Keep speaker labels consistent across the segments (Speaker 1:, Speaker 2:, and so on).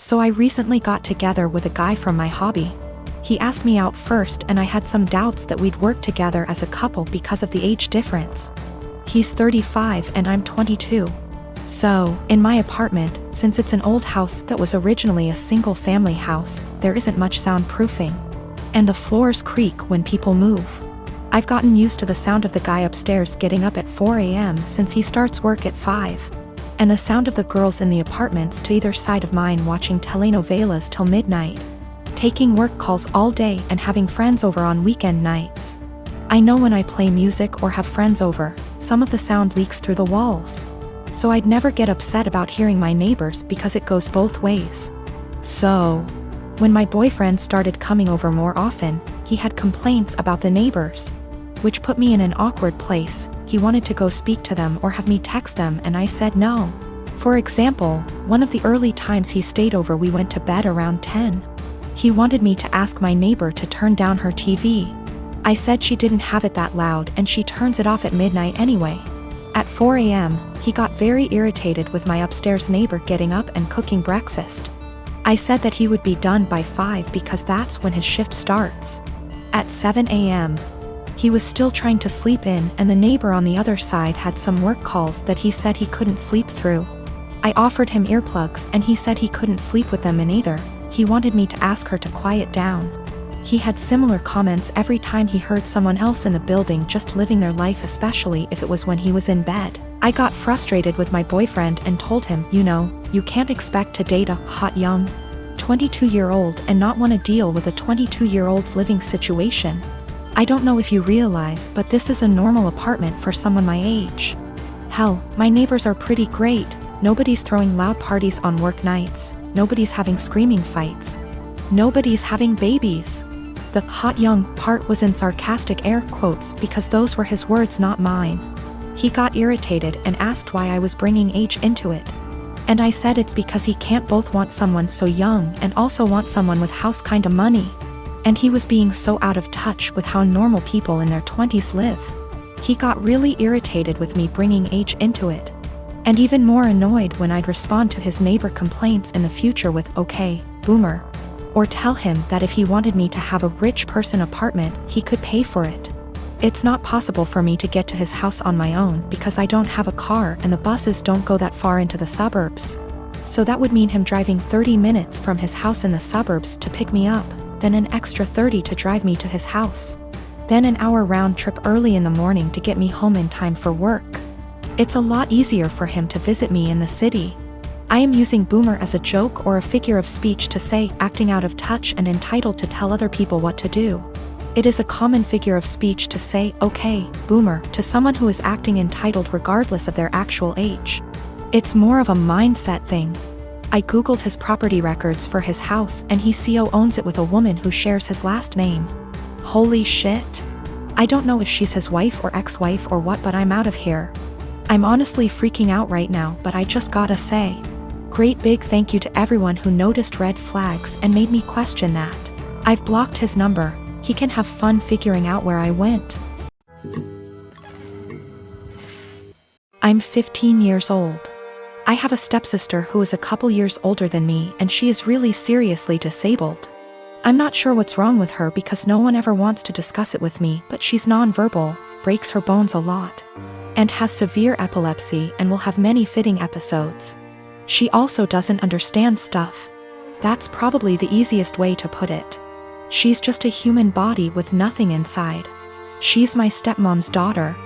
Speaker 1: So I recently got together with a guy from my hobby. He asked me out first and I had some doubts that we'd work together as a couple because of the age difference. He's 35 and I'm 22. So, in my apartment, since it's an old house that was originally a single-family house, there isn't much soundproofing. And the floors creak when people move. I've gotten used to the sound of the guy upstairs getting up at 4 a.m. since he starts work at 5. And the sound of the girls in the apartments to either side of mine watching telenovelas till midnight, taking work calls all day and having friends over on weekend nights. I know when I play music or have friends over, some of the sound leaks through the walls. So I'd never get upset about hearing my neighbors because it goes both ways. So, when my boyfriend started coming over more often, he had complaints about the neighbors, which put me in an awkward place. He wanted to go speak to them or have me text them and I said no. For example, one of the early times he stayed over we went to bed around 10. He wanted me to ask my neighbor to turn down her TV. I said she didn't have it that loud and she turns it off at midnight anyway. At 4 a.m., he got very irritated with my upstairs neighbor getting up and cooking breakfast. I said that he would be done by 5 because that's when his shift starts. At 7 a.m., he was still trying to sleep in and the neighbor on the other side had some work calls that he said he couldn't sleep through. I offered him earplugs and he said he couldn't sleep with them in either. He wanted me to ask her to quiet down. He had similar comments every time he heard someone else in the building just living their life, especially if it was when he was in bed. I got frustrated with my boyfriend and told him, you can't expect to date a hot young 22-year-old and not want to deal with a 22-year-old's living situation. I don't know if you realize, but this is a normal apartment for someone my age. Hell, my neighbors are pretty great. Nobody's throwing loud parties on work nights. Nobody's having screaming fights. Nobody's having babies. The hot young part was in sarcastic air quotes because those were his words, not mine. He got irritated and asked why I was bringing age into it. And I said it's because he can't both want someone so young and also want someone with house kinda money. And he was being so out of touch with how normal people in their 20s live. He got really irritated with me bringing age into it. And even more annoyed when I'd respond to his neighbor complaints in the future with, okay, boomer. Or tell him that if he wanted me to have a rich person apartment, he could pay for it. It's not possible for me to get to his house on my own because I don't have a car and the buses don't go that far into the suburbs. So that would mean him driving 30 minutes from his house in the suburbs to pick me up, then an extra 30 to drive me to his house. Then an hour round trip early in the morning to get me home in time for work. It's a lot easier for him to visit me in the city. I am using boomer as a joke or a figure of speech to say acting out of touch and entitled to tell other people what to do. It is a common figure of speech to say, okay, boomer, to someone who is acting entitled regardless of their actual age. It's more of a mindset thing. I googled his property records for his house and he owns it with a woman who shares his last name. Holy shit. I don't know if she's his wife or ex-wife or what, but I'm out of here. I'm honestly freaking out right now, but I just gotta say, great big thank you to everyone who noticed red flags and made me question that. I've blocked his number. He can have fun figuring out where I went. I'm 15 years old. I have a stepsister who is a couple years older than me and she is really seriously disabled. I'm not sure what's wrong with her because no one ever wants to discuss it with me, but she's nonverbal, breaks her bones a lot, and has severe epilepsy and will have many fitting episodes. She also doesn't understand stuff. That's probably the easiest way to put it. She's just a human body with nothing inside. She's my stepmom's daughter.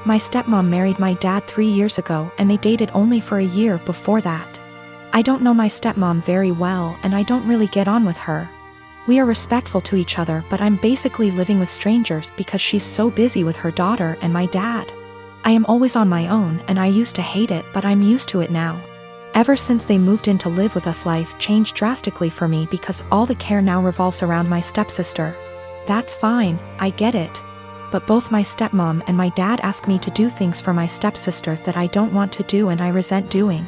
Speaker 1: My stepmom married my dad 3 years ago and they dated only for a year before that. I don't know my stepmom very well and I don't really get on with her. We are respectful to each other, but I'm basically living with strangers because she's so busy with her daughter and my dad. I am always on my own and I used to hate it, but I'm used to it now. Ever since they moved in to live with us, life changed drastically for me because all the care now revolves around my stepsister. That's fine, I get it. But both my stepmom and my dad ask me to do things for my stepsister that I don't want to do and I resent doing.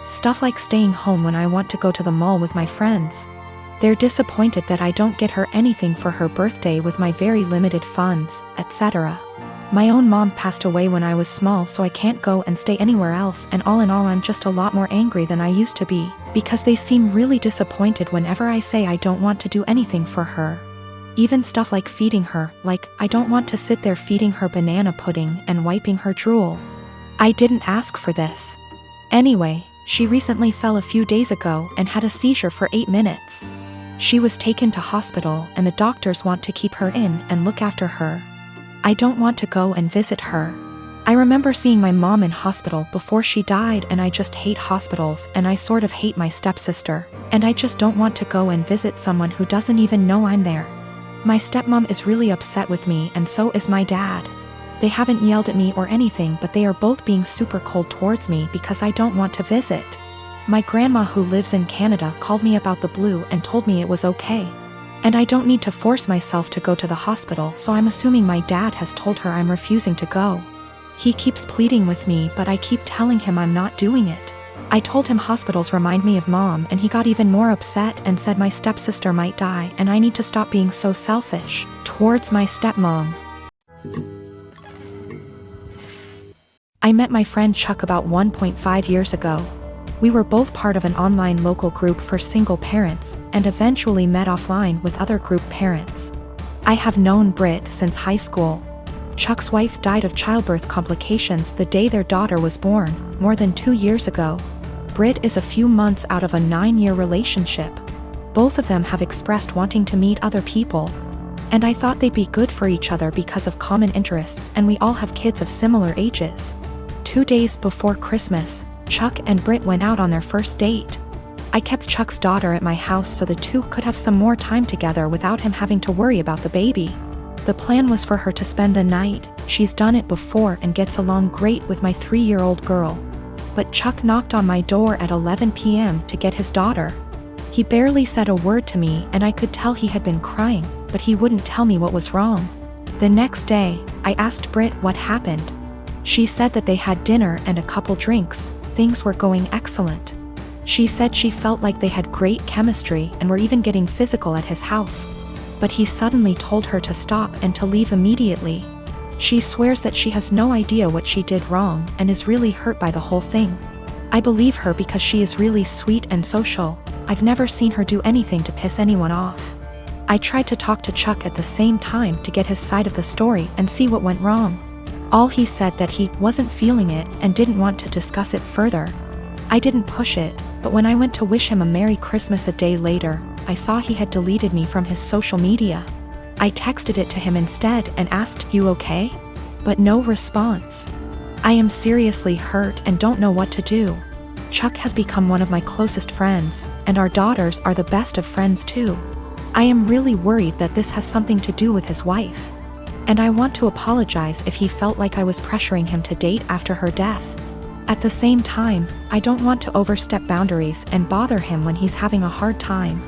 Speaker 1: Stuff like staying home when I want to go to the mall with my friends. They're disappointed that I don't get her anything for her birthday with my very limited funds, etc. My own mom passed away when I was small, so I can't go and stay anywhere else, and all in all I'm just a lot more angry than I used to be, because they seem really disappointed whenever I say I don't want to do anything for her. Even stuff like feeding her, like I don't want to sit there feeding her banana pudding and wiping her drool. I didn't ask for this. Anyway, she recently fell a few days ago and had a seizure for 8 minutes. She was taken to hospital and the doctors want to keep her in and look after her. I don't want to go and visit her. I remember seeing my mom in hospital before she died, and I just hate hospitals, and I sort of hate my stepsister, and I just don't want to go and visit someone who doesn't even know I'm there. My stepmom is really upset with me, and so is my dad. They haven't yelled at me or anything, but they are both being super cold towards me because I don't want to visit. My grandma, who lives in Canada, called me about the blue and told me it was okay. And I don't need to force myself to go to the hospital, so I'm assuming my dad has told her I'm refusing to go. He keeps pleading with me, but I keep telling him I'm not doing it. I told him hospitals remind me of mom, and he got even more upset and said my stepsister might die and I need to stop being so selfish towards my stepmom. I met my friend Chuck about 1.5 years ago. We were both part of an online local group for single parents and eventually met offline with other group parents. I have known Britt since high school. Chuck's wife died of childbirth complications the day their daughter was born, more than 2 years ago. Britt is a few months out of a 9-year relationship. Both of them have expressed wanting to meet other people. And I thought they'd be good for each other because of common interests, and we all have kids of similar ages. 2 days before Christmas, Chuck and Britt went out on their first date. I kept Chuck's daughter at my house so the two could have some more time together without him having to worry about the baby. The plan was for her to spend the night. She's done it before and gets along great with my 3-year-old girl. But Chuck knocked on my door at 11 p.m. to get his daughter. He barely said a word to me, and I could tell he had been crying, but he wouldn't tell me what was wrong. The next day, I asked Britt what happened. She said that they had dinner and a couple drinks. Things were going excellent. She said she felt like they had great chemistry and were even getting physical at his house. But he suddenly told her to stop and to leave immediately. She swears that she has no idea what she did wrong and is really hurt by the whole thing. I believe her because she is really sweet and social. I've never seen her do anything to piss anyone off. I tried to talk to Chuck at the same time to get his side of the story and see what went wrong. All he said that he wasn't feeling it and didn't want to discuss it further. I didn't push it, but when I went to wish him a Merry Christmas a day later, I saw he had deleted me from his social media. I texted it to him instead and asked, "You okay?" But no response. I am seriously hurt and don't know what to do. Chuck has become one of my closest friends, and our daughters are the best of friends too. I am really worried that this has something to do with his wife. And I want to apologize if he felt like I was pressuring him to date after her death. At the same time, I don't want to overstep boundaries and bother him when he's having a hard time.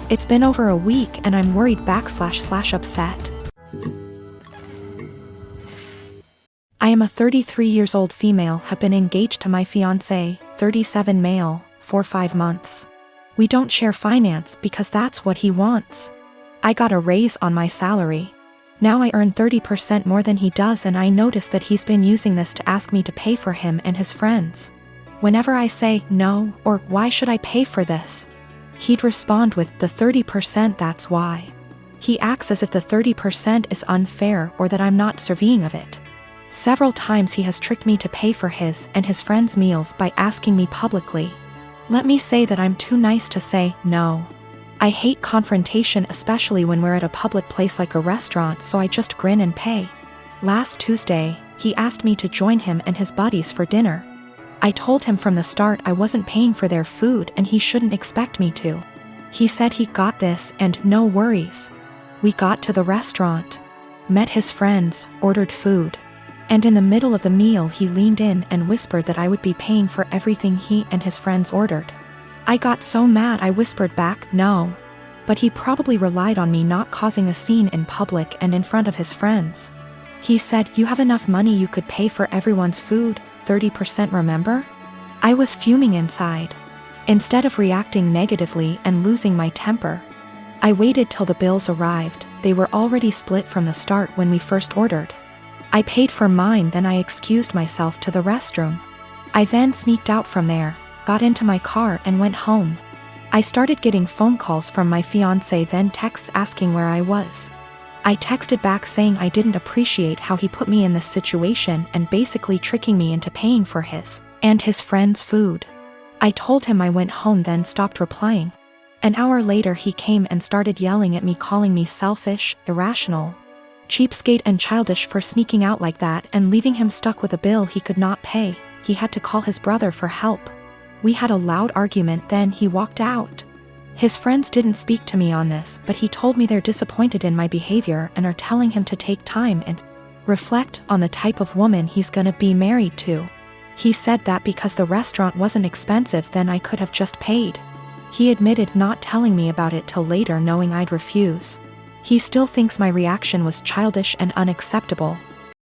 Speaker 1: It's been over a week and I'm worried / upset. I am a 33 years old female, have been engaged to my fiancé, 37 male, for 5 months. We don't share finance because that's what he wants. I got a raise on my salary. Now I earn 30% more than he does, and I notice that he's been using this to ask me to pay for him and his friends. Whenever I say no, or why should I pay for this, he'd respond with the 30%, that's why. He acts as if the 30% is unfair or that I'm not deserving of it. Several times he has tricked me to pay for his and his friends' meals by asking me publicly. Let me say that I'm too nice to say no. I hate confrontation, especially when we're at a public place like a restaurant, so I just grin and pay. Last Tuesday, he asked me to join him and his buddies for dinner. I told him from the start I wasn't paying for their food and he shouldn't expect me to. He said he got this and no worries. We got to the restaurant, met his friends, ordered food. And in the middle of the meal he leaned in and whispered that I would be paying for everything he and his friends ordered. I got so mad I whispered back, no. But he probably relied on me not causing a scene in public and in front of his friends. He said, "You have enough money, you could pay for everyone's food, 30%, remember?" I was fuming inside. Instead of reacting negatively and losing my temper, I waited till the bills arrived. They were already split from the start when we first ordered. I paid for mine, then I excused myself to the restroom. I then sneaked out from there. got into my car and went home. I started getting phone calls from my fiancé, then texts asking where I was. I texted back saying I didn't appreciate how he put me in this situation and basically tricking me into paying for his and his friend's food. I told him I went home, then stopped replying. An hour later he came and started yelling at me, calling me selfish, irrational, cheapskate and childish for sneaking out like that and leaving him stuck with a bill he could not pay. He had to call his brother for help. We had a loud argument, then he walked out. His friends didn't speak to me on this, but he told me they're disappointed in my behavior and are telling him to take time and reflect on the type of woman he's gonna be married to. He said that because the restaurant wasn't expensive, then I could have just paid. He admitted not telling me about it till later, knowing I'd refuse. He still thinks my reaction was childish and unacceptable.